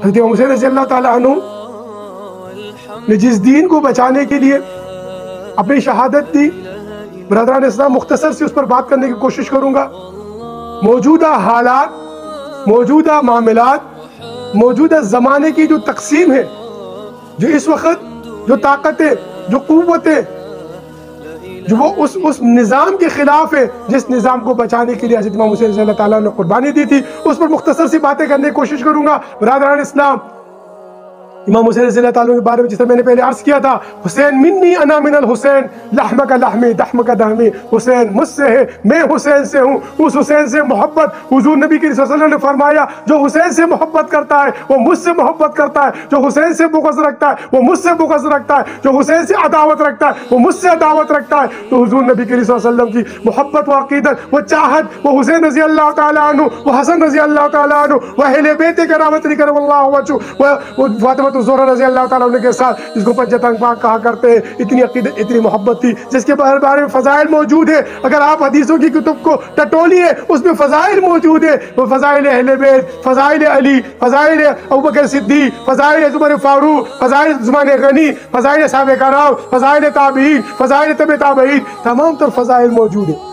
حضرت امام حسین رضی اللہ تعالیٰ عنہ نے جس دین کو بچانے کے لیے اپنی شہادت دی، برادران اسلام مختصر سے اس پر بات کرنے کی کوشش کروں گا۔ موجودہ حالات، موجودہ معاملات، موجودہ زمانے کی جو تقسیم ہے، جو اس وقت جو طاقتیں، جو قوتیں، جو وہ اس نظام کے خلاف ہے جس نظام کو بچانے کے لیے حضرت امام حسین رضی اللہ تعالیٰ نے قربانی دی تھی، اس پر مختصر سی باتیں کرنے کی کوشش کروں گا۔ برادران اسلام، امام حسین رضی اللہ تعالیٰ کے بارے میں جس طرح میں نے پہلے عرض کیا تھا، حسین منی انا من الحسین، لحمک لحمی دحمک دحمی، حسین مجھ سے ہے، میں حسین سے ہوں۔ اس حسین سے محبت، حضور نبی صلی اللہ علیہ وسلم نے فرمایا، جو حسین سے محبت کرتا ہے وہ مجھ سے محبت کرتا ہے، جو حسین سے بغض رکھتا ہے وہ مجھ سے بغض رکھتا ہے، جو حسین سے عداوت رکھتا ہے وہ مجھ سے عداوت رکھتا ہے۔ تو حضور نبی صلی اللہ علیہ وسلم کی محبت و عقیدت، وہ چاہت، وہ حسین رضی اللہ تعالیٰ عنہ، وہ حسن رضی اللہ تعالیٰ عنہ، وہ اہل بیت کرامت کرم اللہ وجہہ، وہ فاطمہ الزہرا رضی اللہ تعالیٰ عنہ کے ساتھ جس کو پنجتن پاک کہا کرتے ہیں، اتنی عقیدت، اتنی محبت تھی، جس کے بارے میں فضائل موجود ہے۔ اگر آپ حدیثوں کی کتب کو ٹٹولیے، اس میں فضائل موجود ہے، وہ فضائل اہل بیت، فضائل علی، فضائل ابوبکر صدیق، فضائل عمر فاروق، فضائل عثمان غنی، فضائل صحابہ کرام، فضائل تابعین، فضائل تبع تابعین، تمام تر فضائل موجود ہیں۔